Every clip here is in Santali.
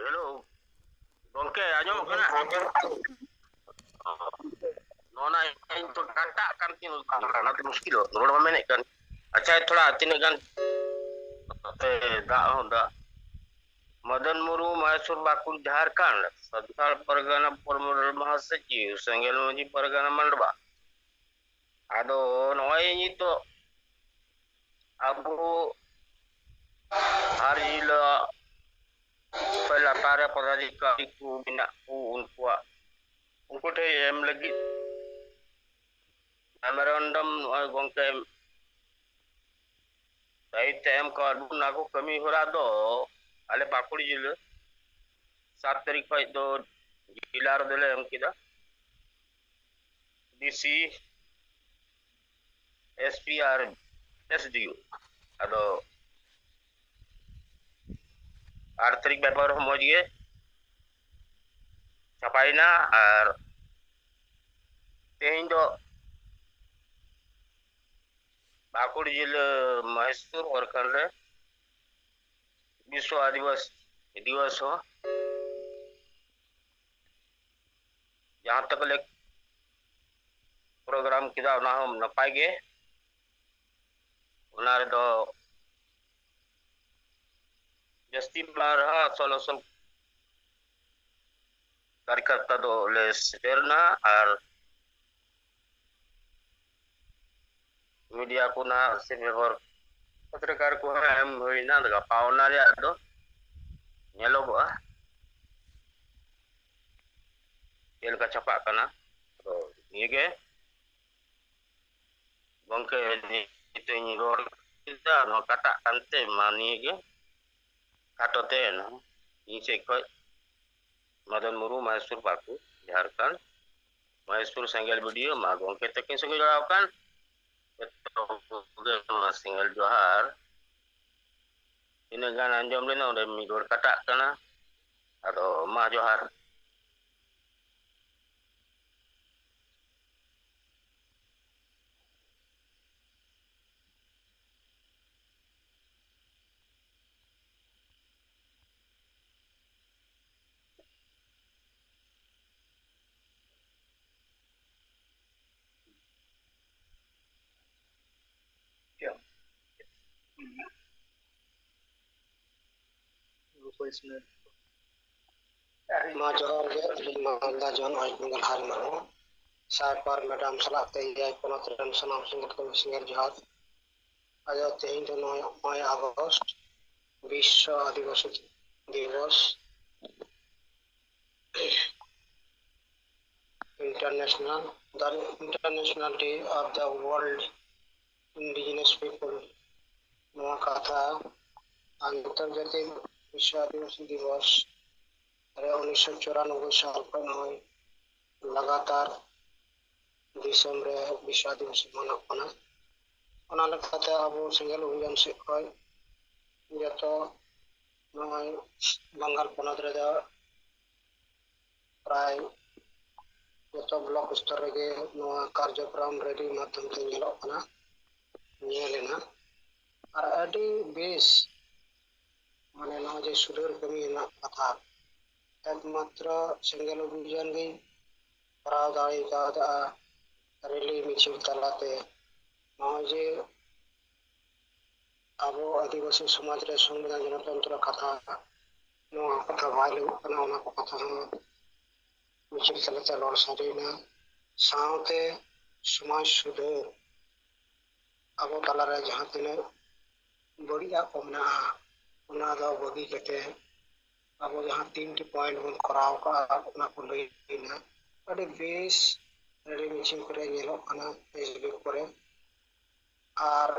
Hello, gongke anjom kana? Nona itu kata kan tin karena tu muskil lo. Nona mana kan? Acha thoda तीन gan da मदन मुर्मू मैसूर बाकुल झारखंड सदकार परगना परमोडल महासचिव सेंगेल मजी परगना मंडबा आदो नॉय ni to abu hari la pelatare pradikari ku bina ku unku te em lagi memorandum gongke dai tem karbon aku kami hora do ale bakuri jil 7 तारीख पर तो जिला दले हम किदा डीसी एसपीआर एसडीयू अदो 8 तारीख बेपार हम मजिए छपाईना और तेहिं दो बाकुड़ जिले मैसूर और कर विश्व आदिवासी दिवस हो जहाँ तक ले प्रोग्राम किदा ना हम न पाएंगे उनारे दो जस्ती बार हा सोलोसल कार्यकर्ता दो ले सेरना और मीडिया को ना से व्यवहार पत्रकार को हम होई ना लगा पावना रे दो नेलो बा तेल का छपा करना तो ये के gongke itu ni ror kita no kata kante mani ke kato te no ni sekoi Madan Murmu Mysore बाकू झारखंड मैसूर सेंगल वीडियो मा gongke tekin sungai jawabkan single johar ini gan anjom le no de mi dor kata kana ado ma johar Ma johar ge manda jon oi bengal har mano sai par madam salak te yai ponot ren sanam singat ko singar johar ajo tehin do 9 August বিশ্ব আদিবাসী দিবস international day of the world indigenous people noa katha আন্তর্জাতিক বিশ্ব আদিবাসী দিবস 1994 साल पर नॉय लगातार दिसंबर विश्व आदिवासी मानव कना ओना लेखाते अबो सिंगल अभियान से कोई जतो नॉय बंगाल पनत रे प्राय जतो ब्लॉक स्तर रे नॉय कार्यक्रम रेडी माध्यम ते नेलो कना नेलेना और अडी बेस माने नॉय जे सुधर कमी ना कथा एकमात्र सिंगल अभियान गई कराव दाड़ी का रैली मिছিল तलाते नॉय अबो आदिवासी समाज रे संविधान गणतंत्र कथा नोआ कथा भाई कना ओना कथा मिছিল तलाते रोड सारीना साउते समाज सुधर अबो तला रे जहां तिने बड़िया कोमना ओना दो बगी कते अब जहाँ 3 पॉइंट बन कराव का अपना को लेना अरे बेस रेडी मिचिंग करे नेलो कना फेसबुक करे और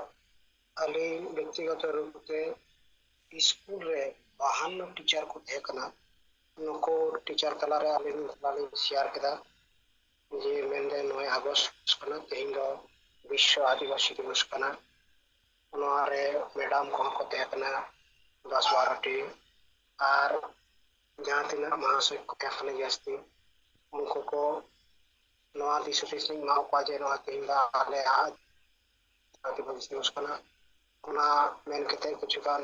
अली व्यक्तिगत रूप से स्कूल रे 52 टीचर को थे कना नको टीचर तला रे अली लाली शेयर केदा जे मेंदे 9 अगस्त कना तेहिं दो विश्व आदिवासी दिवस कना ओना रे मैडम को थे कना 10-12 टी और जहाँ तीन महाशय को कहने जास्ती उनको को नवा दिसुदिस मा पाजे नवा तिंगा आले आज आदिवासी दिवस कना ओना मेन कते कुछ गान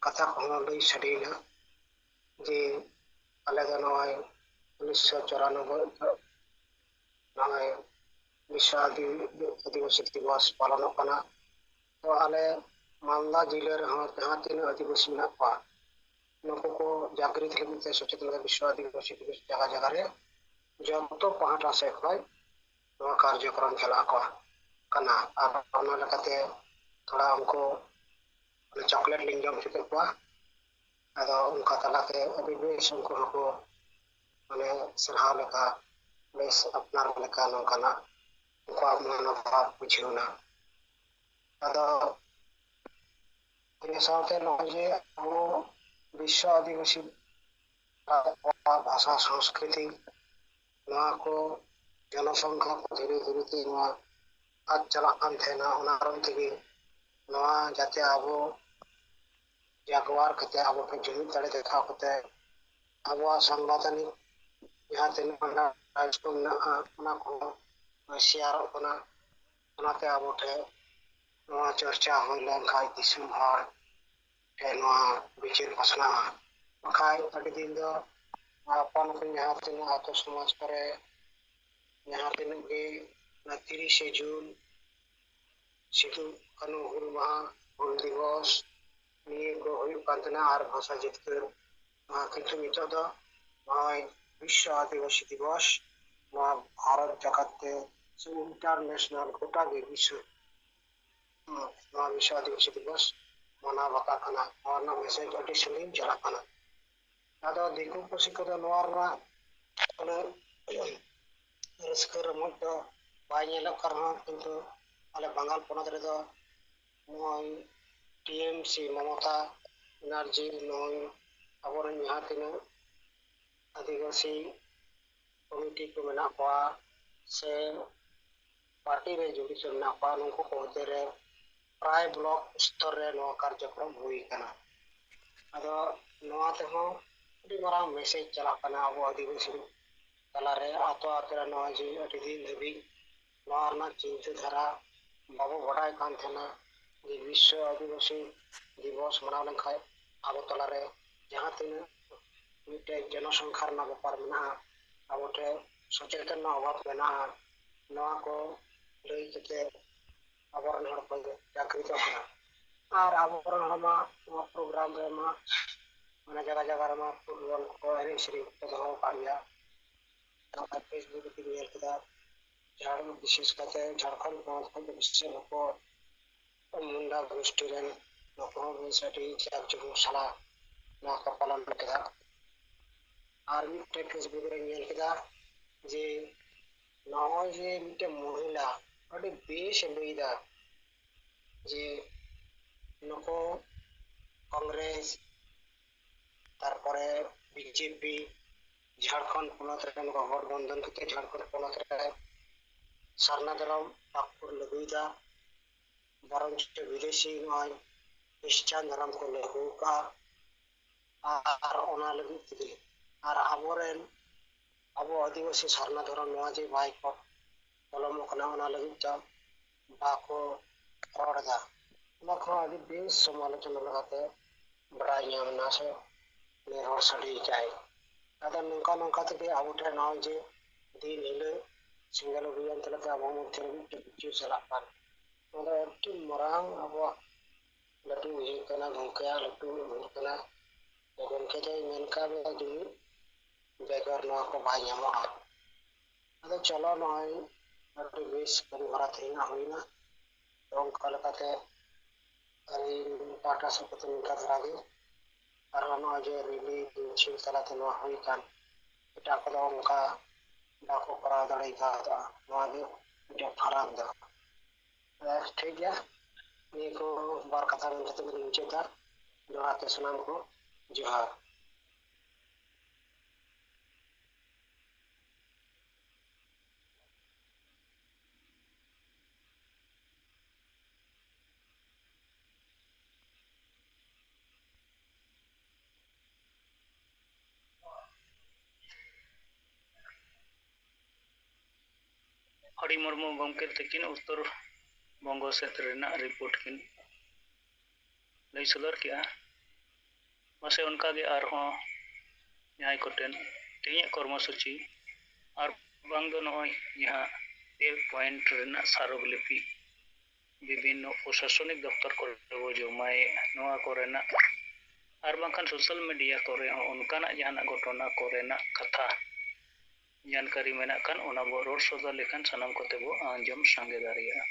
कथा को लई सडीना যে আলে তো নয় 1994 নয় বিশ্ব আদিবাসী দিবস পালন করা তো আলে মালদা জেলা রহম जहां तीन आदिवासी मेना पा नुकु को जागृत लगित सचेतन विश्व आदिवासी दिवस जगह जगह रे जतो पाहटा से खय नवा कार्यक्रम चला को कना और ओना लकते थोड़ा हमको चॉकलेट लिंग जम चुके को अदो उनका तलाते अभी बेस उनको को माने सरहा लेका बेस अपनार लेका नोकना उनको मनोभाव बुझियोना अदो ये साथे नजे वो विश्व आदिवासी भाषा संस्कृति नवा को जनसंख्या को धीरे धीरे ते नवा आज चला कान थेना उनारन तेगे नवा जाते आबो जागवार कते आबो पे जुमित तड़े देखा कते आबो संवादनिक यहाँ ते ना राजको ना को शेयर कोना ओनाते आबो थे नवा चर्चा होय लन खाय दिसुम हर थे नवा बिचिर घोषणा खाय अडी दिन दो अपन को यहाँ ते आतो समाज करे यहाँ पे के 30 जून सिद्धू कानू हुल महा हुल दिवस निये को हुई कांतना आर भाषा जितकर किंतु नितो दो विश्व आदिवासी दिवस भारत जगत के इंटरनेशनल गोटा के विश्व विश्व आदिवासी दिवस मना बता कना और ना मैसेज एडिशनली चला कना आदो दिकु कुसी को नोरना रस्कर मत बाय नेलो करना किंतु आले बंगाल पोनत रे दो नय टीएमसी ममता एनर्जी नय अबोर यहाँ तीन आदिवासी कमिटी को मेना पा से पार्टी रे जुड़ी से मेना पा नुको को होते रे प्राय ब्लॉक स्तर रे नो कार्यक्रम हुई कना अदो नोआ ते हो अडी मारा मैसेज चला कना अब आदिवासी तलारे आतो आतरा नोआ जी अडी दिन धबी नोआरना चिंता धारा बाबू बड़ाई कान थेना जे विश्व आदिवासी दिवस मनाव लंखाय आबो तलारे जहां तीन मिटे जनसंख्या ना व्यापार मेना आबो टे सचेतन ना अभाव मेना नोआ को लई कते आबोरन हर को जागृत करा और आबोरन हमा प्रोग्राम रे मा माने जगह जगह रे मा फुटबॉल को एरी श्री तो दो कारिया तो फेसबुक पे नेल कदा झाड़ विशेष करते झारखंड को विशेष को मुंडा गोष्ठी रे नको साठी जागरूक सला ना का पालन कदा आर्मी टे फेसबुक रे नेल कदा जे नय जे मिटे महिला अडी बेश लईदा जे नको कांग्रेस तारपरे बीजेपी झारखंड पोनत रे नको गठबंधन कते झारखंड पोनत रे सरना दरम पाकुर लगुइदा बरंच विदेशी नय क्रिश्चियन धर्म को लगु का आर ओना लगि तिगे आर आबोरेन अब आदिवासी सरना धरम नवा जे बाई को कलम कना ओना लगि ता बाको रड़दा नखो आदि बेस समालोचना लगाते बड़ा नियम ना से निर्भर सड़ी जाए अदा नंका नंका ते अब उठे ना जे दिन हिले सिंगल अभियान तलते अब मध्य रे चला पान ओदा एटी मरांग अब लटू हे कना घोंकया लटू कना गनके ते मेनका बे दुनी बेगर नवा को बाय ᱧᱟᱢᱚᱜ अदा चलो नय अटी बेस कन भरा थेना होइना ओंका लकाते अरे टाटा से पतन का धरागे और नवा जे रिली छिल तलाते नवा होई कान एटा को ओंका बाको करा दड़ई का नवा दे जे फराक दा ठीक गया ये को बार कथा में तो नीचे था दोहराते सुनाम को जोहार हड़ी मुर्मू गमके तकिन उत्तर बंगो क्षेत्र रिपोर्ट किन लई सदर किया मासे उनका गे आरहों ᱡᱟᱦᱟᱸᱭ ᱠᱚᱴᱷᱮᱱ ᱛᱮᱦᱮᱧᱟᱜ ᱠᱚᱨᱢᱚᱥᱩᱪᱤ ᱟᱨ ᱵᱟᱝ ᱫᱚ ᱱᱚᱜᱼᱚᱭ ᱡᱟᱦᱟᱸ 10 ᱯᱚᱭᱮন্ᱴ ᱨᱮᱱᱟᱜ ᱥᱟᱨᱚᱜᱽᱞᱤᱯᱤ ᱵᱤᱵᱷᱤᱱᱱᱚ ᱯᱨᱚᱥᱟᱥᱚᱱᱤক ᱫᱚᱯᱛᱚᱨ ᱠᱚᱨᱮ ᱵᱚ ᱡᱚᱢᱟᱭᱮᱜᱼᱟ ᱱᱚᱣᱟ ᱠᱚᱨᱮᱱᱟᱜ ᱟᱨ ᱵᱟᱝᱠᱷᱟᱱ ᱥᱳᱥᱟᱞ ᱢᱤᱰᱤᱭᱟ ᱠᱚᱨᱮ ᱦᱚᱸ ᱚᱱᱠᱟᱱᱟᱜ ᱡᱟᱦᱟᱱᱟᱜ ᱜᱷᱚᱴᱚᱱᱟ ᱠᱚᱨᱮᱱᱟᱜ ᱠᱟᱛᱷᱟ ᱡᱟᱱᱠᱟᱨᱤ ᱢᱮᱱᱟᱜ ᱠᱷᱟᱱ ᱚᱱᱟ ᱵᱚ ᱨᱚᱲ ᱥᱚᱫᱚᱨ ᱞᱮᱠᱷᱟᱱ ᱥᱟᱱᱟᱢ ᱠᱚᱛᱮ ᱵᱚ ᱟᱸᱡᱚᱢ ᱥᱟᱸᱜᱮ ᱫᱟᱲᱮᱭᱟᱜᱼᱟ।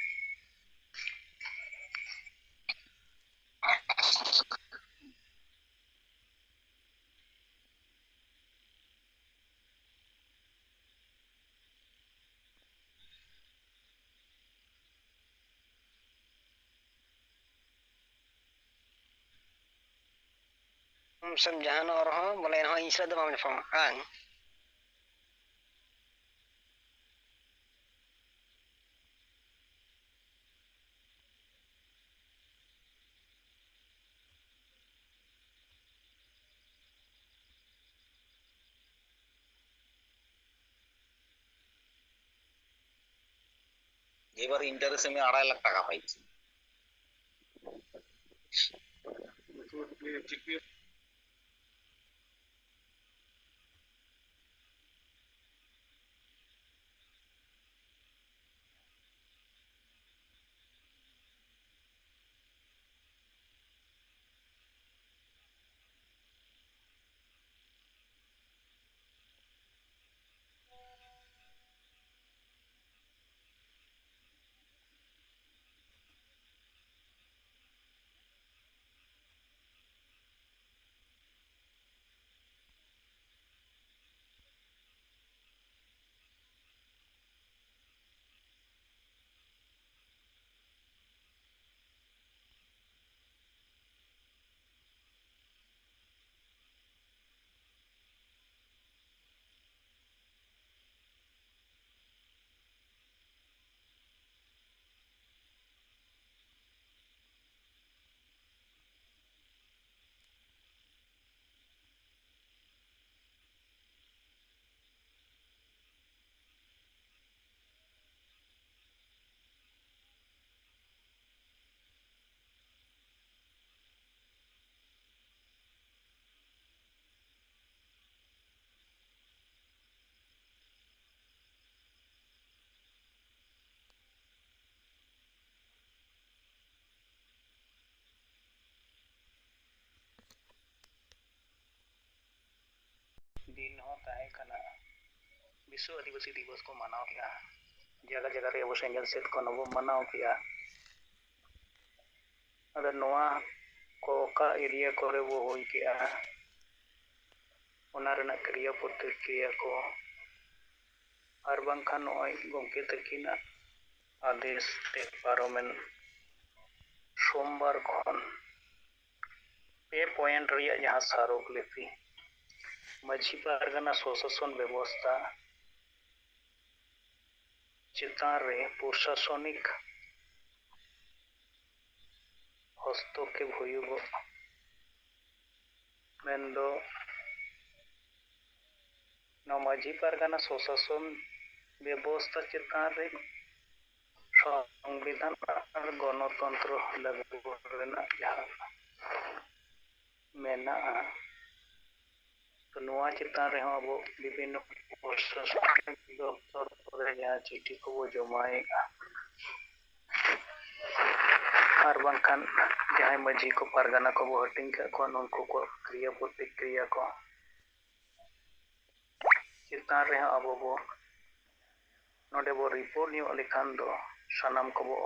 ᱥᱮᱢ ᱡᱟᱦᱟᱱᱟᱜ ᱨᱮᱦᱚᱸ ᱵᱚᱞᱮ ᱮᱱᱦᱚᱸ ᱤᱧ ᱥᱟᱞᱟᱜ ᱫᱚ ᱵᱟᱢ ᱧᱟᱯᱟᱢᱟ ᱵᱟᱝ? এবার ইন্টারেস্ট আমি 2.5 লাখ টাকা পাইছি। दिन हो ताहे कना विश्व आदिवासी दिवस को मनाव किया जगह जगह रे अवश्य सेंगल सेट को नबो मनाव किया अगर नोआ को का एरिया करे वो होई किया ओना रना क्रिया प्रतिक्रिया को आर बांखान नोय गंके तकिना आदेश ते पारोमेन सोमवार खन 2 पॉइंट रिया जहां सारोगलिपि माझी पारगना स्वशासन व्यवस्था चितान रे प्रशासनिक हस्तक्षेप हुयुगो मेंदो न माझी पारगना स्वशासन व्यवस्था चितान रे संविधान और गणतंत्र लागू रेना जहां मेना तो नोआ चितान रे अब विभिन्न प्रशासनिक दफ्तर करे जहां चिट्ठी को वो जमाएगा और बांखान जहां माझी को पारगना को वो हटिंग को उनको को क्रिया प्रतिक्रिया को चितान रे अब वो नोडे वो रिपोर्ट न्यू लेखान दो सनाम को वो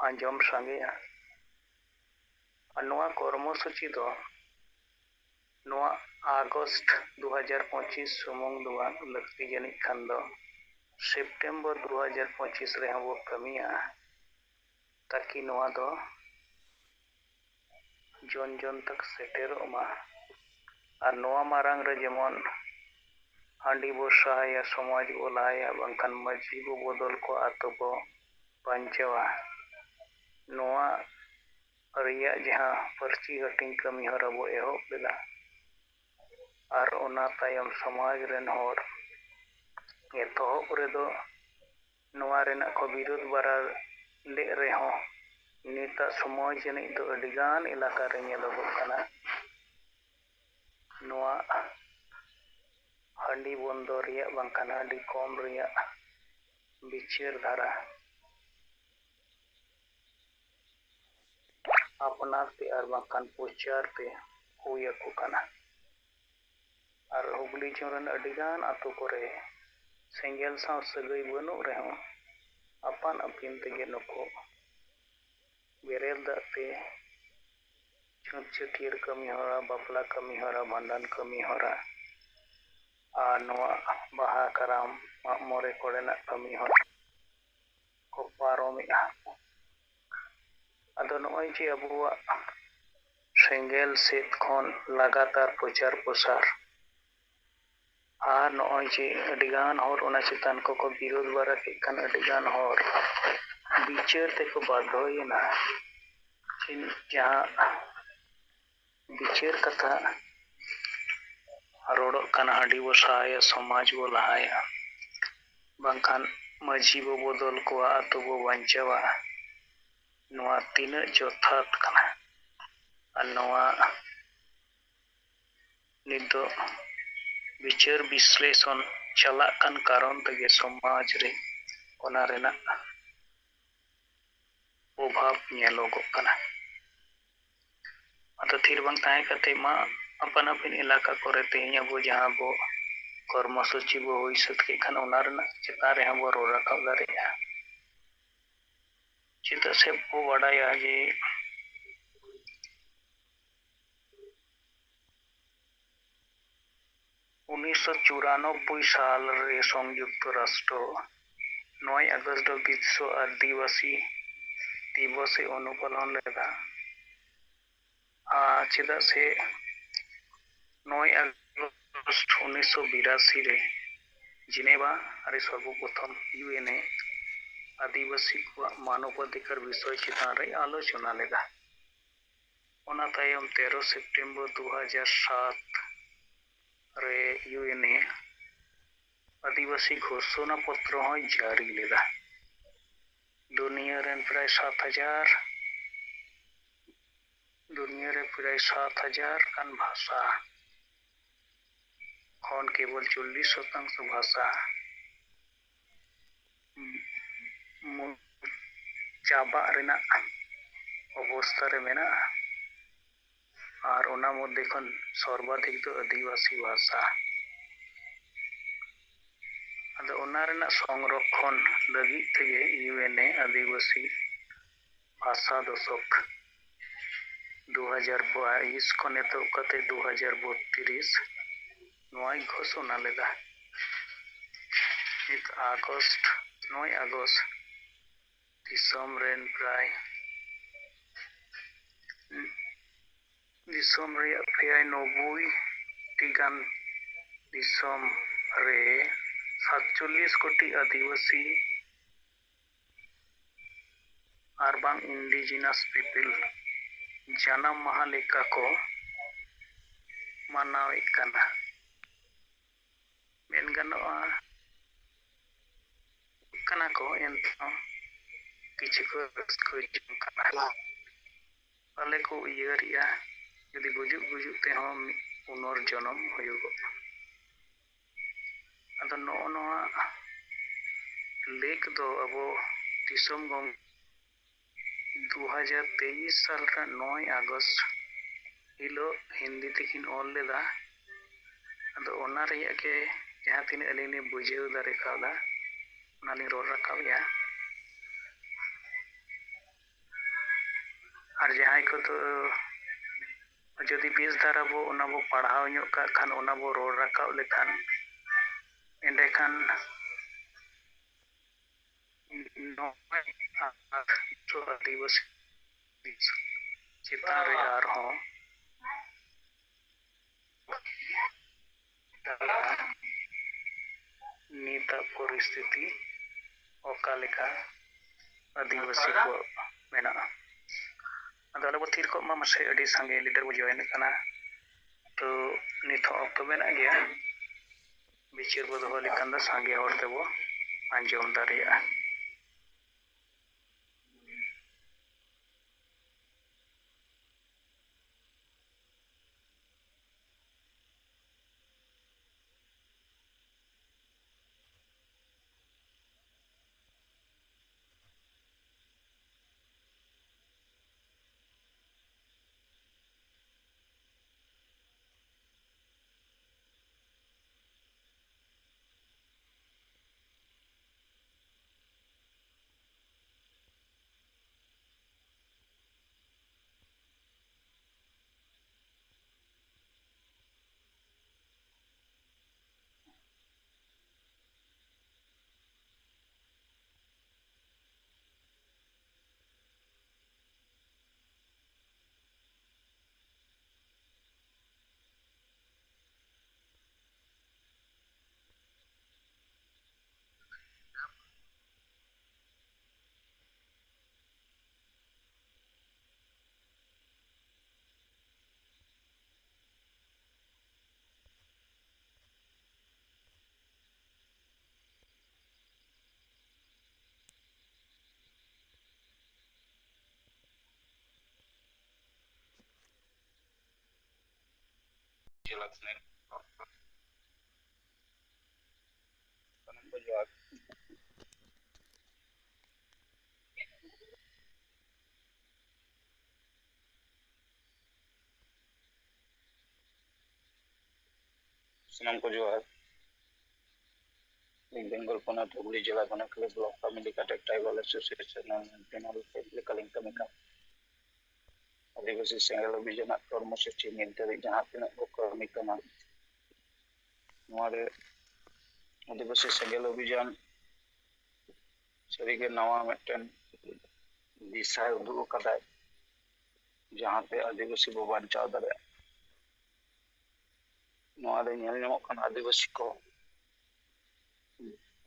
आंजम सांगेया और नोआ कर्मसूची दो नोआ अगस्त 2025 सुमंग दुआ लगती जनी खान दो सितंबर 2025 रे वो कमिया ताकि नोआ दो जन जन तक सेटेर मा और नोआ मारांग रे जेमन हांडी बसाया समाज बोलाया बांखान माझी बो बदल को आतो बो पंचवा नोआ रिया जहां पर्ची हटिंग कमी हरा बो एहोब लेदा और ओना तायम समाज रेन होर एतोहब रे दो नोआ रेना को विरोध बारा ले रे हो नीता समाज जनी दो अडिगान इलाका रे नेलोगो कना नोआ ᱦᱟᱺᱰᱤ ᱵᱚᱱᱫᱚ ᱨᱮᱭᱟᱜ ᱵᱟᱝᱠᱷᱟन ᱦᱟᱺᱰᱤ ᱠᱚᱢ ᱨᱮᱭᱟᱜ ᱵᱤᱪᱟᱹᱨ ᱫᱷᱟᱨᱟ ᱟᱯᱱᱟᱨ ᱛᱮ ᱟᱨ ᱵᱟᱝᱠᱷᱟन ᱯᱨᱚᱪᱟᱨ ᱛᱮ ᱦᱩᱭ ᱟᱠᱚ ᱠᱟᱱᱟ ᱟᱨ ᱦᱩᱜᱽᱞᱤ ᱡᱚᱨᱮᱱ ᱟᱹᱰᱤᱜᱟᱱ ᱟᱛᱳ ᱠᱚᱨᱮ ᱥᱮᱸᱜᱮᱞ ᱥᱟᱶ ᱥᱟᱹᱜᱟᱹᱭ ᱵᱟᱹᱱᱩᱜ ᱨᱮᱦᱚᱸ ᱟᱯᱟᱱ ᱟᱹᱯᱤᱱ ᱛᱮᱜᱮ ᱱᱩᱠᱩ ᱵᱮᱨᱮᱞ ᱫᱟᱜ ᱛᱮ ᱪᱷᱩᱸᱛ ᱪᱷᱟᱹᱴᱭᱟᱹᱨ ᱠᱟᱹᱢᱤ ᱦᱚᱨᱟ ᱵᱟᱯᱞᱟ ᱠᱟᱹᱢᱤ ᱦᱚᱨᱟ ᱵᱷᱟᱸᱰᱟᱱ ᱠᱟᱹᱢᱤ ᱦᱚᱨᱟ ᱟᱨ ᱱᱚᱣᱟ ᱵᱟᱦᱟ ᱠᱟᱨᱟᱢ ᱢᱟᱜ ᱢᱚᱬᱮ ᱠᱚᱨᱮᱱᱟᱜ ᱠᱟᱹᱢᱤ ᱦᱚᱨᱟ ᱠᱚ ᱯᱟᱨᱚᱢᱮᱜᱼᱟ ᱟᱫᱚ ᱱᱚᱜᱼᱚᱭ ᱡᱮ ᱟᱵᱚᱣᱟᱜ ᱥᱮᱸᱜᱮᱞ ᱥᱮᱫ ᱠᱷᱚᱱ ᱞᱟᱜᱟᱛᱟᱨ ᱯᱨᱚᱪᱟᱨ ᱯᱨᱚᱥᱟᱨ ᱟᱨ ᱱᱚᱜᱼᱚᱭ ᱡᱮ ᱟᱹᱰᱤᱜᱟᱱ ᱦᱚᱲ ᱚᱱᱟ ᱪᱮᱛᱟᱱ ᱠᱚᱠᱚ ᱵᱤᱨᱳᱫ ᱵᱟᱲᱟ ᱠᱮᱫ ᱠᱷᱟᱱ ᱟᱹᱰᱤᱜᱟᱱ ᱦᱚᱲ ᱵᱤᱪᱟᱹᱨ ᱛᱮᱠᱚ ᱵᱟᱫᱽᱫᱷᱚᱭᱮᱱᱟ ᱡᱟᱦᱟᱸ ᱵᱤᱪᱟᱹᱨ ᱠᱟᱛᱷᱟ ᱨᱚᱲᱚᱜ ᱠᱟᱱᱟ ᱦᱟᱺᱰᱤ ᱵᱚ ᱥᱟᱦᱟᱭᱟ ᱥᱚᱢᱟᱡᱽ ᱵᱚ ᱞᱟᱦᱟᱭᱟ ᱵᱟᱝᱠᱷᱟᱱ ᱢᱟᱹᱡᱷᱤ ᱵᱚ ᱵᱚᱫᱚᱞ ᱠᱚᱣᱟ ᱟᱛᱳ ᱵᱚ ᱵᱟᱧᱪᱟᱣᱟ ᱱᱚᱣᱟ ᱛᱤᱱᱟᱹᱜ ᱡᱚᱛᱷᱟᱛ ᱠᱟᱱᱟ ᱟᱨ ᱱᱚᱣᱟ ᱱᱤᱛ ᱫᱚ ᱵᱤᱪᱟᱹᱨ ᱵᱤᱥᱞᱮᱥᱚᱱ ᱪᱟᱞᱟᱜ ᱠᱟᱱ ᱠᱟᱨᱚᱱ ᱛᱮᱜᱮ ᱥᱚᱢᱟᱡᱽ ᱨᱮ ᱚᱱᱟ ᱨᱮᱱᱟᱜ ᱚᱵᱷᱟᱵ ᱧᱮᱞᱚᱜᱚᱜ ᱠᱟᱱᱟ ᱟᱫᱚ ᱛᱷᱤᱨ ᱵᱟᱝ ᱛᱟᱦᱮᱸ ᱠᱟᱛᱮ ᱢᱟ ᱟᱯᱟᱱ ᱟᱹᱯᱤᱱ ᱮᱞᱟᱠᱟ ᱠᱚᱨᱮ ᱛᱮᱦᱮᱧ ᱟᱵᱚ ᱡᱟᱦᱟᱸ ᱵᱚ ᱠᱚᱨᱢᱚᱥᱩᱪᱤ ᱵᱚ ᱦᱩᱭ ᱥᱟᱹᱛ ᱠᱮᱫ ᱠᱷᱟᱱ ᱚᱱᱟ ᱨᱮᱱᱟᱜ ᱪᱮᱛᱟᱱ ᱨᱮᱦᱚᱸ ᱵᱚ ᱨᱚᱲ ᱨᱟᱠᱟᱵ ᱫᱟᱲᱮᱭᱟᱜᱼᱟ ᱪᱮᱫᱟᱜ ᱥᱮ ᱵᱚ ᱵᱟᱰᱟᱭᱟ ᱡᱮ 1994 साल रे संयुक्त राष्ट्र 9 अगस्त विश्व आदिवासी दिवस अनुपालन लेदा चेदा से 9 अगस्त 1982 रे जिनेवा रे सर्वप्रथम यूएनए आदिवासी को मानवाधिकार विषय चितान रे आलोचना लेदा ओना तायम 13 सितंबर 2007 रे यूएनए आदिवासी घोषणा पत्र होय जारी लेदा दुनिया रे प्राय 7,000 कान भाषा खन केवल 40% भाषा चाबा रेना अवस्था रे मेना और ओना मध्य खन सर्वाधिक तो आदिवासी भाषा अद ओना रेना संरक्षण लगी तेगे यूएनए आदिवासी भाषा दशक 2022 को नेतो कते 2032 नोय घोषणा लेदा 9 अगस्त दिसम रेन प्राय दिसम रे प्राय 90 टीगान दिसम रे 47 कोटी आदिवासी अर्बन इंडिजिनस पीपल जन्म माह लेका को मनावे कना मेन गनोआ कना को एंतो किछु को कना अले को इयरिया यदि गुजुग ते हम पुनर्जन्म होयुगो अद नोआ लेख दो अब दिसम गम 2023 साल रा 9 अगस्त हिलो हिंदी तेकिन ऑल लेदा अद ओना रेया के जहां तीन अलिने बुझेव दारे कादा ओना नि रोड रखावया और जहां को तो जदि बेस धारा बो ओना बो पढ़ाव ᱧᱚᱜ का खान ओना बो रोड रखाव लेखान एंडे खान तो आदिवासी चितान रे आर हो नीता परिस्थिति ओका लेखा आदिवासी को मेना अदाले बो थीर को मा मसे अडी संगे लीडर बो जॉइन कना तो नित ऑक्टो मेना गया बिचार बो दोहो लेखान दा संगे हरते बो आंजम दारिया ᱥᱟᱱᱟᱢ ᱠᱚ ᱡᱚᱦᱟᱨ ᱥᱟᱱᱟᱢ ᱠᱚ ᱡᱚᱦᱟᱨ বেঙ্গল পনেরো হুগলি জেলা ধনেখালি ব্লক ফ্যামিলি কাটেক ট্রাইবাল অ্যাসোসিয়েশন লেখালিং ᱠᱟᱹᱢᱤ ᱠᱟᱱ ᱟᱹᱫᱤᱵᱟᱹᱥᱤ ᱥᱮᱸᱜᱮᱞ ᱚᱵᱷᱤᱡᱟᱱᱟᱜ ᱠᱚᱨᱢᱚᱥᱩᱪᱤ ᱱᱤᱛ ᱫᱷᱟᱹᱨᱤᱡ ᱡᱟᱦᱟᱸ ᱛᱤᱱᱟᱹᱜ ᱠᱚ ᱠᱟᱹᱢᱤ ᱠᱟᱱᱟ ᱱᱚᱣᱟᱨᱮ ᱟᱹᱫᱤᱵᱟᱹᱥᱤ ᱥᱮᱸᱜᱮᱞ ᱚᱵᱷᱤᱡᱟᱱ ᱥᱟᱹᱨᱤᱜᱮ ᱱᱟᱣᱟ ᱢᱤᱫᱴᱮᱱ ᱫᱤᱥᱟᱭ ᱩᱫᱩᱜ ᱟᱠᱟᱫᱟᱭ ᱡᱟᱦᱟᱸᱛᱮ ᱟᱹᱫᱤᱵᱟᱹᱥᱤ ᱵᱚ ᱵᱟᱧᱪᱟᱣ ᱫᱟᱲᱮᱭᱟᱜᱼᱟ ᱱᱚᱣᱟᱨᱮ ᱧᱮᱞ ᱧᱟᱢᱚᱜ ᱠᱟᱱᱟ ᱟᱹᱫᱤᱵᱟᱹᱥᱤ ᱠᱚ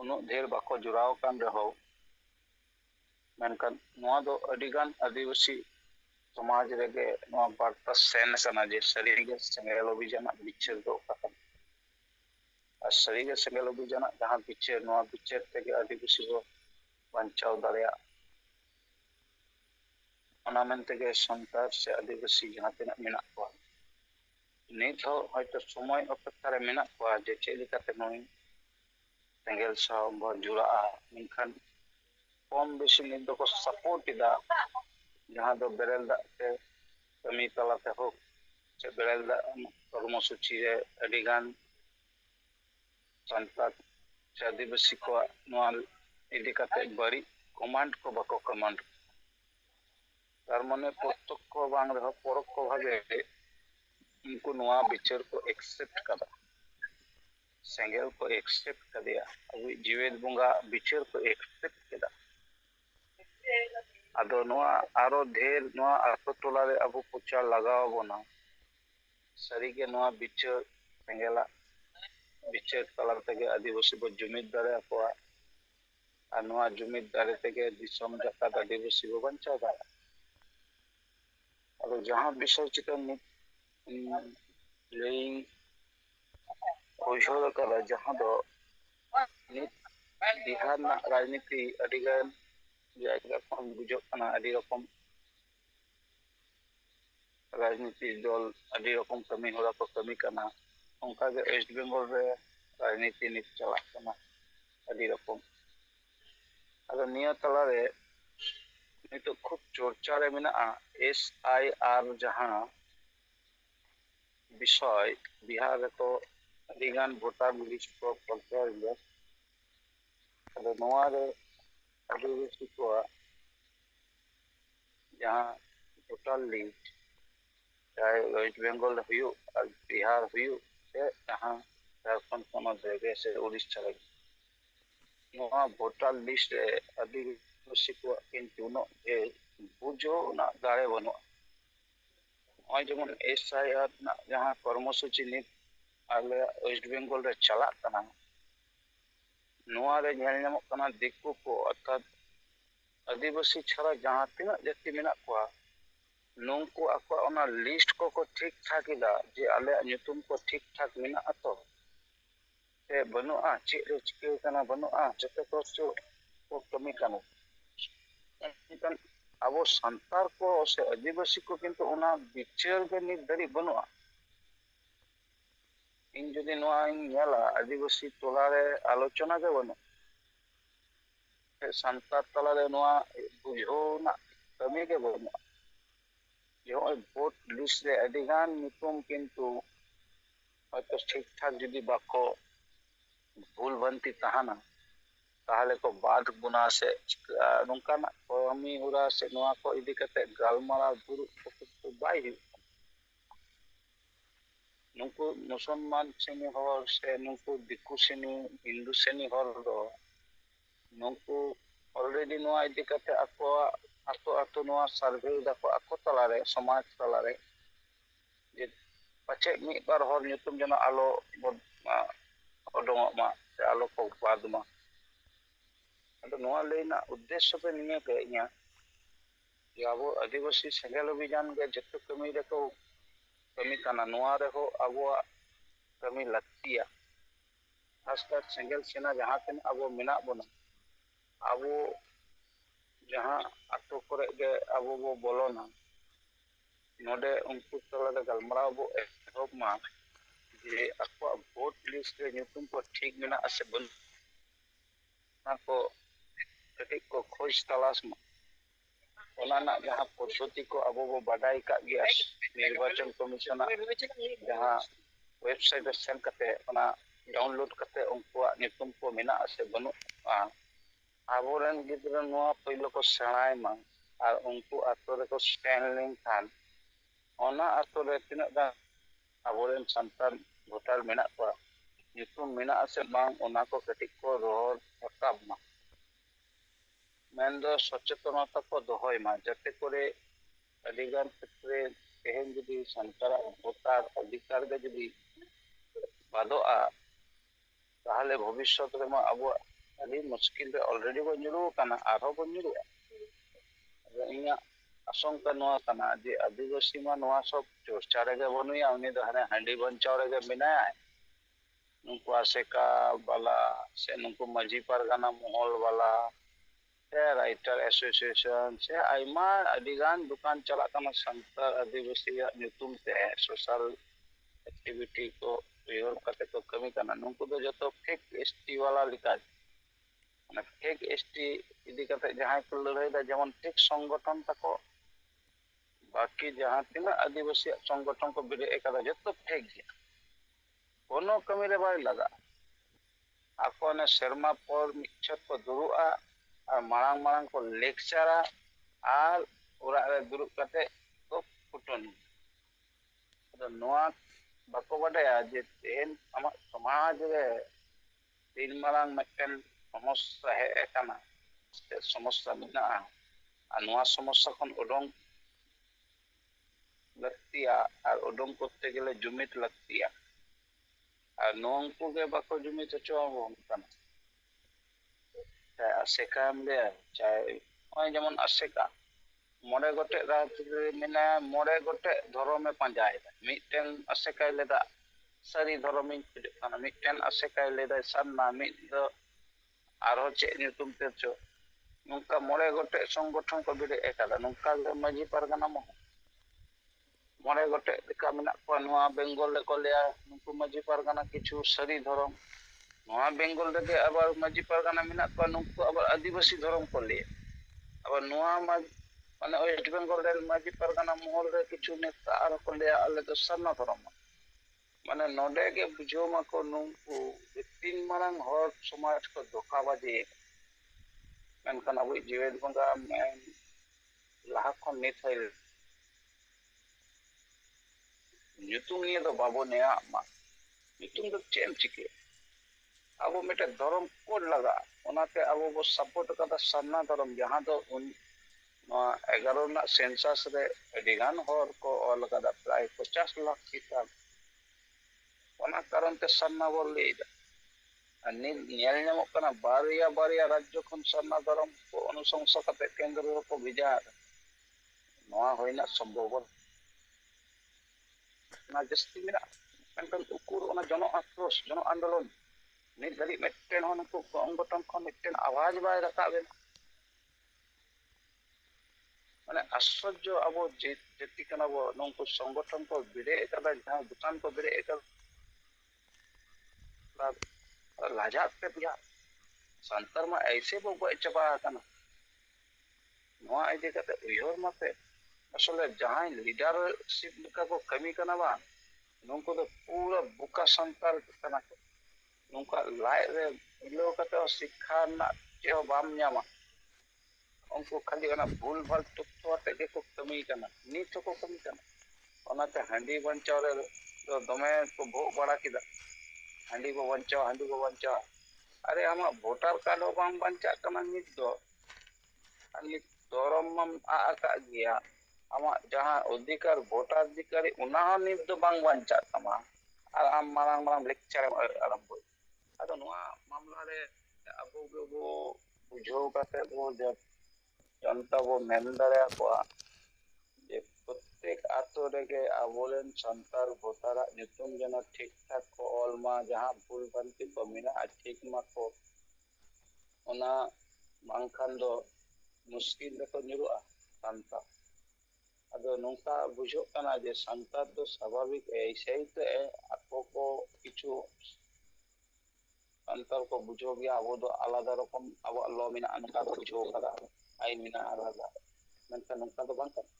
ᱩᱱᱟᱹᱜ ᱰᱷᱮᱨ ᱵᱟᱠᱚ ᱡᱚᱲᱟᱣ ᱟᱠᱟᱱ ᱨᱮᱦᱚᱸ ᱢᱮᱱᱠᱷᱟᱱ ᱱᱚᱣᱟ ᱫᱚ ᱟᱹᱰᱤᱜᱟᱱ ᱟᱹᱫᱤᱵᱟᱹᱥᱤ ᱥᱚᱢᱟᱡᱽ ᱨᱮᱜᱮ ᱱᱚᱣᱟ ᱵᱟর্তা ᱥᱮᱱ ᱟᱠᱟᱱᱟ ᱡᱮ ᱥᱟᱹᱨᱤᱜᱮ ᱥᱮᱸᱜᱮᱞ ᱚᱵᱷᱤᱡᱟᱱᱟᱜ ᱵᱤᱪᱟᱹᱨ ᱫᱚ ᱚᱠᱟ ᱠᱟᱱᱟ ᱟᱨ ᱥᱟᱹᱨᱤᱜᱮ ᱥᱮᱸᱜᱮᱞ ᱚᱵᱷᱤᱡᱟᱱᱟᱜ ᱡᱟᱦᱟᱸ ᱵᱤᱪᱟᱹᱨ ᱱᱚᱣᱟ ᱵᱤᱪᱟᱹᱨ ᱛᱮᱜᱮ ᱟᱹᱫᱤᱵᱟᱹᱥᱤ ᱵᱚ ᱵᱟᱧᱪᱟᱣ ᱫᱟᱲᱮᱭᱟᱜ ᱚᱱᱟ ᱢᱮᱱᱛᱮᱜᱮ ᱥᱟᱱᱛᱟᱲ ᱥᱮ ᱟᱹᱫᱤᱵᱟᱹᱥᱤ ᱡᱟᱦᱟᱸ ᱛᱤᱱᱟᱹᱜ ᱢᱮᱱᱟᱜ ᱠᱚᱣᱟ ᱱᱤᱛ ᱦᱚᱸ ᱦᱚᱭᱛᱚ ᱥᱚᱢᱚᱭ ᱚᱯᱮক্ষᱟ ᱨᱮ ᱢᱮᱱᱟᱜ ᱠᱚᱣᱟ ᱡᱮ ᱪᱮᱫ ᱞᱮᱠᱟᱛᱮ ᱱᱩᱭ ᱥᱮᱸᱜᱮᱞ ᱥᱟᱶ ᱵᱚ ᱡᱩᱲᱟᱜᱼᱟ ᱢᱮᱱᱠᱷᱟᱱ ᱠᱚᱢ ᱵᱮᱥᱤ ᱱᱤᱛ ᱫᱚᱠᱚ ᱥᱟᱯᱳর্ᱴ ᱮᱫᱟ ᱡᱟᱦᱟᱸ ᱫᱚ ᱵᱮᱨᱮᱞ ᱫᱟᱜ ᱛᱮ ᱠᱟᱹᱢᱤ ᱛᱟᱞᱟᱛᱮ ᱦᱳᱠ ᱥᱮ ᱵᱮᱨᱮᱞ ᱫᱟᱜ ᱠᱚᱨᱢᱚᱥᱩᱪᱤ ᱨᱮ ᱟᱹᱰᱤᱜᱟᱱ ᱥᱟᱱᱛᱟᱲ ᱥᱮ ᱟᱹᱫᱤᱵᱟᱹᱥᱤ ᱠᱚᱣᱟᱜ ᱱᱚᱣᱟ ᱤᱫᱤ ᱠᱟᱛᱮ ᱵᱟᱹᱲᱤᱡ ᱠᱚᱢᱟন্ড ᱠᱚ ᱵᱟᱠᱚ ᱠᱚᱢᱟন্ড তার মানে প্রত্যক্ষ বাং রেহᱚᱸ পরোক্ষ ভাবে उनको नवा विचार को एक्सेप्ट करा सेंगेल को एक्सेप्ट कर दिया अभी जीवेद बुंगा विचार को एक्सेप्ट केदा आदो नवा आरो ढेर नवा आतो टोला रे अबो प्रचार लगाव बोना सरी के नवा विचार सेंगेला विचार तला तेगे आदिवासी बो जुमिद दारे अकोआ और नवा जुमिद दारे तेगे दिसम जाकात आदिवासी बो बंचा दा और जहां विषय चिकन ᱞᱟᱹᱭ ᱩᱭᱦᱟᱹᱨ ᱟᱠᱟᱫᱟ ᱡᱟᱦᱟᱸ ᱫᱚ ᱱᱤᱛ ᱵᱤᱦᱟᱨ ᱨᱮᱱᱟᱜ ᱨᱟᱡᱽᱱᱤᱛᱤ ᱟᱹᱰᱤᱜᱟᱱ ᱡᱟᱭᱜᱟ ᱠᱷᱚᱱ ᱵᱩᱡᱷᱟᱹᱜ ᱠᱟᱱᱟ ᱟᱹᱰᱤ ᱨᱚᱠᱚᱢ ᱨᱟᱡᱽᱱᱤᱛᱤ ᱫᱚᱞ ᱟᱹᱰᱤ ᱨᱚᱠᱚᱢ ᱠᱟᱹᱢᱤ ᱦᱚᱨᱟ ᱠᱚ ᱠᱟᱹᱢᱤ ᱠᱟᱱᱟ ᱚᱱᱠᱟᱜᱮ ᱳᱭᱮᱥᱴ ᱵᱮᱝᱜᱚᱞ ᱨᱮ ᱨᱟᱡᱽᱱᱤᱛᱤ ᱱᱤᱛ ᱪᱟᱞᱟᱜ ᱠᱟᱱᱟ ᱟᱹᱰᱤ ᱨᱚᱠᱚᱢ ᱟᱫᱚ ᱱᱤᱭᱟᱹ ᱛᱟᱞᱟᱨᱮ ᱱᱤᱛᱚᱜ ᱠᱷᱩᱵ ᱪᱚᱨᱪᱟ ᱨᱮ ᱢᱮᱱᱟᱜᱼᱟ SIR ᱡᱟᱦᱟᱸ বিষয় বিহারে তো আদিগান ভোটার লিস্ট को পরিচয় দিলে আদᱚ ᱱᱚᱣᱟ ᱨᱮ আদিবাসী ᱠᱚᱣᱟᱜ ᱡᱟᱦᱟᱸ ভোটার লিস্ট चाहे वेस्ट बंगाल हुई और बिहार हुई से जहाँ झारखंड पनत रे से उड़ीसा रे नोआ भोटार लिस्ट रे आदिवासी को किंतु नो ए बुझो ना दाड़े बनो नॉय जेमन SIR ना जहाँ कर्मसूची नित आले वेस्ट बंगाल रे चला कना नोआ रे नेल नामक कना दिक्कु को अर्थात आदिवासी छाड़ा जहाँ तीना जाति मेना कोआ नुंकु आको ओना लिस्ट को ठीक ठाक इदा जे आले ᱧᱩᱛᱩᱢ को ठीक ठाक मेना अतो से बनुआ चेक रे चिके कना बनुआ जते को चो को कमी कना एनकन अबो संतार को से आदिवासी को किंतु ओना विचार के नित दरी बनुआ इन जदि नोआ इन नेला आदिवासी टोला रे आलोचना के बनु संतार टोला रे नोआ बुझो ना कमी के बनुआ जो भोट लिस्ट रे अडिगान नितुम किंतु हयतो ठीक ठाक जदि बाको भूल भंती तहाना ताहले को बाद गुना से नोंकाना कमी हुरा से नोआ को इदी कते गालमारा गुरु को बाई नुंकु मुसलमान सेनी हर से नुंकु दिकु सेनी हिंदू सेनी हर दो नुंकु ऑलरेडी नोआ इदी कते आको आतो आतो नोआ सर्वे दाको आको तलारे समाज तलारे जे पचे मी बार हर ᱧᱩᱛᱩᱢ ᱡᱮᱱᱚ आलो ओडोंगमा से आलो को बादमा अदो नोआ लेना उद्देश्य पे निया के इया जे आबो आदिवासी सेंगेल अभियान के जत्तो कमी रेको कमी काना नोआ रेहो आबो कमी लक्तिया खासकर सेंगेल सेना जहां तन आबो मेना बना आबो जहां आतो करे के आबो बो बोलोना नोडे उनको तला गलमराव बो एहब मा जे आको भोट लिस्ट रे nyutum को ठीक मेना आसे बन ना को कटी को खोज तलाश मा ओना जहाँ पद्धति को अब वो बाडाई का गया निर्वाचन कमीशन जहाँ वेबसाइट रे सेन कते ओना डाउनलोड कते उनको nyutum को मेना आसे बनु आबोरन गिद्रा नोआ पहिलो को सेणाय मा और उनको आतो रे को स्टैंड लिंक खान ओना आतो रे तिना दा आबोरन संतान भोटार मेना को nyutum मेना आसे बांग ओना को कटी को रोहर रकाब मा मेन दो सचेतनता को दोहय मा जते करे अधिगान क्षेत्रे तेहेन जदि संतार भोटार अधिकार गे जदि बादोआ ताहले भविष्यत रे मा अब अभी मुश्किल रे ऑलरेडी को जुरू काना आरो को जुरू इया आशंका नोआ काना जे आदिवासी मा नोआ सब चर्चा रे बनुया उनी दो हाने हांडी बंचाव रे मेनाया नुको आसेका वाला से नुको मजी परगाना मोहल वाला से राइटर एसोसिएशन से आइमा अधिगान दुकान चला काना संतार आदिवासी nyutum ते सोशल एक्टिविटी को प्रयोग करते को कमी करना नुको दो जो तो फेक एसटी वाला लिखा ना फेक एसटी इदी करते जहां को लड़ाई दा जेमन फेक संगठन तको बाकी जहां तिना आदिवासी संगठन को बिरे एकादा जतो फेक गया कोनो कमी रे बाय लगा आको ने शर्मा पर मिच्छत को दुरुआ और मांग मांग को लेक्चरा और ओरा रे दुरु करते को फुटनी तो नोआ बाको बडाया जे तेन आमा समाज रे तीन मांग मक्कन समस्या है एकाना समस्या मिना और नोआ समस्या खन उडोंग लगतिया और उडोंग करते गेले जुमित लगतिया और नोंको के बाको जुमित चो होमकन चाहे आसेका हमले चाहे ओय जेमन आसेका मोरे गोटे राजरे मिना मोरे गोटे धर्म में पंजाय मिटेन आसेका लेदा सारी धर्म में खाना मिटेन आसेका लेदा सन्ना मिट दो आरो चे nyutum ते चो नुका मोरे गोटे संगठन को बिरे एकादा नुका मजी परगना मो मोरे गोटे का मिना को नोआ बेंगल को लेया नुकु मजी परगना किछु सरी धर्म नोआ बेंगल रे आबार मजी परगना मिना को नुकु आबार आदिवासी धर्म को ले आबार नोआ माने वेस्ट बेंगल रे मजी परगना मोहल रे किछु नेता आर को ले आले तो सन्ना धर्म माने नोडे के बुझो मा को नुकु तीन मारंग हर समाज को धोखाबाजी मेनखान अब जीवेद बंगा में लाहा को नित है nyutum निये तो बाबू ने मा nyutum तो चेम चिके अब मेटे धर्म कोड लगा ओनाते अब वो सपोर्ट करता सन्ना धर्म जहां तो उन 11 ना सेंसस रे अधिगान हर को ऑल कदा प्राय 50 लाख किताब ओना कारण ते सन्ना बोल लेदा अनि नेल नेमो कना बारिया राज्य खन सन्ना धर्म को अनुशंसा करते केंद्र को विजा नोआ होइना संभव ना जस्ती मेरा कंटन उकुर ओना जनो आक्रोश जनो आंदोलन नित गरी मेटेन होन को संगठन खन मेटेन आवाज बाय रखाबे माने आश्चर्य अब जेति कना वो नंको संगठन को बिरे एकादा जहां दुकान को बिरे एका लाजात पे पिया संतर में ऐसे वो गए चबा कना नोआ आइदे कते उयोर मते असले जहां लीडरशिप का को कमी कना बा नंको तो पूरा बुका संतर कना नंका लाइ रे इलो कते शिक्षा ना जे बाम न्यामा उनको खाली ना भूल भाल तुक्तोते के को कमी कना नीच को कमी कना ओनाते हांडी बंचाव रे तो दमे को भो बड़ा किदा हांडी को बंचाव अरे आमा वोटर कार्ड हो बाम बंचा कना नित दो अनि दरम आ का गया आमा जहां अधिकार वोटर अधिकारी उना नित दो बांग बंचा तमा और आम मारंग लेक्चर आरंभ अदो नोआ मामला रे अबो गो बुझो काते वो जनता वो मेन दारे को जे प्रत्येक आतो रे के आबोलेन संतार भोतारा nyutum जना ठीक ठाक को ऑल मा जहां भूल भ्रांति को मिना ठीक मा को ओना मांगखान दो मुश्किल रे को निरुआ संता अदो नोका बुझो कना जे संता तो स्वाभाविक ऐसे ही तो ᱠᱚ ᱠᱤᱪᱷᱩ ᱥᱟᱱᱛᱟᱲ ᱠᱚ ᱵᱩᱡᱷᱟᱹᱣ ᱜᱮᱭᱟ ᱟᱵᱚ ᱫᱚ ᱟᱞᱟᱫᱟ ᱨᱚᱠᱚᱢ ᱟᱵᱚᱣᱟᱜ ᱞᱚ ᱢᱮᱱᱟᱜᱼᱟ ᱱᱚᱝᱠᱟ ᱠᱚ ᱵᱩᱡᱷᱟᱹᱣ ᱠᱟᱫᱟ, ᱟᱭᱤᱱ ᱢᱮᱱᱟᱜᱼᱟ ᱟᱞᱟᱫᱟ, ᱢᱮᱱᱠᱷᱟᱱ ᱱᱚᱝᱠᱟ ᱫᱚ ᱵᱟᱝ ᱠᱟᱱᱟ᱾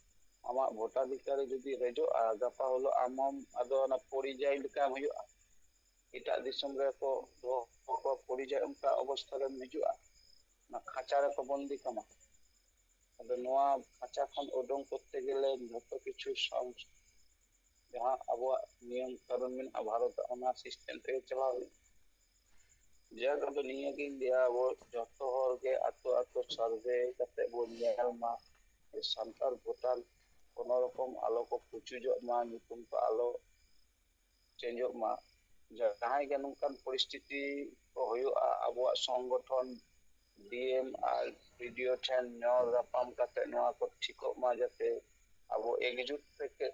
ᱟᱢᱟᱜ ᱵᱷᱳᱴᱟধিᱠᱟᱨ ᱡᱩᱫᱤ ᱨᱮᱡᱚᱜᱼᱟ, ᱜᱟᱯᱟ ᱦᱤᱞᱳᱜ ᱟᱢ ᱟᱫᱚ ᱚᱱᱟ ᱯᱚᱨᱤᱡᱟᱭ ᱞᱮᱠᱟᱢ ᱦᱩᱭᱩᱜᱼᱟ᱾ ᱮᱴᱟᱜ ᱫᱤᱥᱚᱢ ᱨᱮᱠᱚ ᱫᱚᱦᱚ ᱠᱚᱣᱟ ᱯᱚᱨᱤᱡᱟᱭ, ᱚᱱᱠᱟ ᱚᱵᱚᱥᱛᱷᱟ ᱨᱮᱢ ᱦᱤᱡᱩᱜᱼᱟ, ᱚᱱᱟ ᱠᱷᱟᱸᱪᱟ ᱨᱮᱠᱚ ᱵᱚᱱᱫᱤ ᱠᱟᱢᱟ᱾ ᱟᱫᱚ ᱱᱚᱣᱟ ᱠᱷᱟᱸᱪᱟ ᱠᱷᱚᱱ ᱩᱰᱩᱝ করতে গেলে ᱡᱷᱚᱛᱚ ᱠᱤᱪᱷᱩ ᱡᱟᱦᱟᱸ ᱟᱵᱚᱣᱟᱜ ᱱᱤᱭᱚᱢ ᱠᱟᱨᱚᱱ ᱢᱮᱱᱟᱜᱼᱟ ᱵᱷᱟᱨᱚᱛ ᱚᱱᱟ ᱥᱤᱥᱴᱮᱢ ᱛᱮᱜᱮ ᱪᱟᱞᱟᱣ ᱦᱩᱭᱩᱜᱼᱟ᱾ ᱡᱟᱠ ᱟᱫᱚ ᱱᱤᱭᱟᱹᱜᱤᱧ ᱞᱟᱹᱭᱟ, ᱟᱵᱚ ᱡᱚᱛᱚ ᱦᱚᱲᱜᱮ ᱟᱛᱳ ᱟᱛᱳ ᱥᱟᱨᱵᱷᱮ ᱠᱟᱛᱮ ᱵᱚᱱ ᱧᱮᱞ ᱢᱟ ᱥᱟᱱᱛᱟᱲ ᱵᱷᱳᱴᱟᱨ কোনো রকম ᱟᱞᱚ ᱠᱚ ᱯᱩᱪᱩᱡᱚᱜ ᱢᱟ, ᱧᱩᱛᱩᱢ ᱠᱚ ᱟᱞᱚ ᱪᱮᱧᱡᱚᱜ ᱢᱟ। ᱡᱟᱦᱟᱸᱭ ᱜᱮ ᱱᱚᱝᱠᱟᱱ ᱯᱚᱨᱤᱥᱛᱷᱤᱛᱤ ᱠᱚ ᱦᱩᱭᱩᱜᱼᱟ, ᱟᱵᱚᱣᱟᱜ ᱥᱚᱝᱜᱚᱴᱷᱚᱱ ᱰᱤএᱢ ᱟᱨ ᱵᱤᱰᱤও ᱴᱷᱮᱱ ᱧᱚᱲ ᱧᱟᱯᱟᱢ ᱠᱟᱛᱮ ᱱᱚᱣᱟ ᱠᱚ ᱴᱷᱤᱠᱚᱜ ᱢᱟ, ᱡᱟᱛᱮ ᱟᱵᱚ একজুট থেকে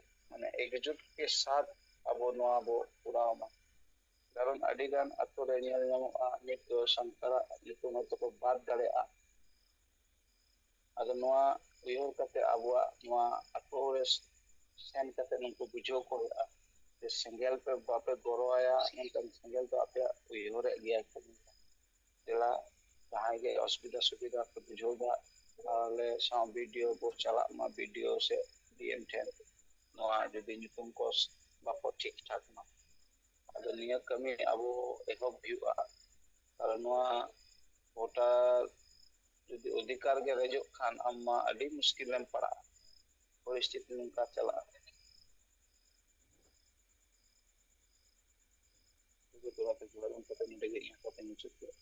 একজুট কে সাথ ᱟᱵᱚ ᱱᱚᱣᱟ ᱵᱚ ᱠᱚᱨᱟᱣ ᱢᱟ। ᱠᱟᱨᱚᱱ ᱟᱹᱰᱤᱜᱟᱱ ᱟᱛᱳ ᱨᱮ ᱧᱮᱞ ᱧᱟᱢᱚᱜᱼᱟ ᱱᱤᱛ ᱫᱚ ᱥᱟᱱᱛᱟᱲᱟᱜ ᱧᱩᱛᱩᱢ ᱦᱚᱭᱛᱳ ᱠᱚ ᱵᱟᱫ ᱫᱟᱲᱮᱭᱟᱜᱼᱟ। ᱟᱫᱚ ᱱᱚᱣᱟ ᱩᱭᱦᱟᱹᱨ ᱠᱟᱛᱮ ᱟᱵᱚᱣᱟᱜ ᱱᱚᱣᱟ ᱟᱛᱳ ᱨᱮ ᱥᱮᱱ ᱠᱟᱛᱮ ᱱᱩᱠᱩ ᱵᱩᱡᱷᱟᱹᱣ ᱠᱚ ᱦᱩᱭᱩᱜᱼᱟ ᱡᱮ ᱥᱮᱸᱜᱮᱞ ᱯᱮ ᱵᱟᱯᱮ ᱜᱚᱲᱚᱣᱟᱭᱟ, ᱢᱮᱱᱠᱷᱟᱱ ᱥᱮᱸᱜᱮᱞ ᱫᱚ ᱟᱯᱮᱭᱟᱜ ᱩᱭᱦᱟᱹᱨᱮᱫ ᱜᱮᱭᱟ ᱠᱚ। ᱫᱮᱞᱟ ᱡᱟᱦᱟᱸᱭ ᱜᱮ ᱚᱥᱩᱵᱤᱫᱷᱟ ᱥᱩᱵᱤᱫᱷᱟ ᱯᱮ ᱵᱩᱡᱷᱟᱹᱣ ᱫᱟ, ᱛᱟᱦᱚᱞᱮ ᱥᱟᱶ ᱵᱤᱰᱤও ᱵᱚ ᱪᱟᱞᱟᱜ ᱢᱟ, ᱵᱤᱰᱤও ᱥᱮ ᱰᱤএᱢ ᱴᱷᱮᱱ ᱱᱚᱣᱟ ᱡᱩᱫᱤ ᱧᱩᱛᱩᱢ ᱠᱚ ᱵᱟᱠᱚ ᱴᱷᱤᱠ ᱴᱷᱟᱠ ᱢᱟ। ᱟᱫᱚ ᱱᱤᱭᱟᱹ ᱠᱟᱹᱢᱤ ᱟᱵᱚ ᱮᱦᱚᱵ ᱦᱩᱭᱩᱜᱼᱟ। ᱠᱟᱨᱚᱱ ᱱᱚᱣᱟ ᱵᱷᱳᱴᱟᱨ ᱡᱩᱫᱤ ᱚᱫᱷᱤᱠᱟর ᱜᱮ ᱨᱮᱡᱚᱜ ᱠᱷᱟᱱ ᱟᱢ ᱢᱟ ᱟᱹᱰᱤ ᱢᱩᱥᱠᱤᱞ ᱨᱮᱢ ᱯᱟᱲᱟᱜᱼᱟ, ᱯᱚᱨᱤᱥᱛᱷᱤᱛᱤ ᱱᱚᱝᱠᱟ ᱪᱟᱞᱟᱜᱼᱟ। ᱱᱚᱰᱮ ᱜᱮ ᱤᱧᱟᱹᱜ ᱠᱟᱛᱷᱟᱧ ᱢᱩᱪᱟᱹᱫ ᱠᱮᱫᱟ।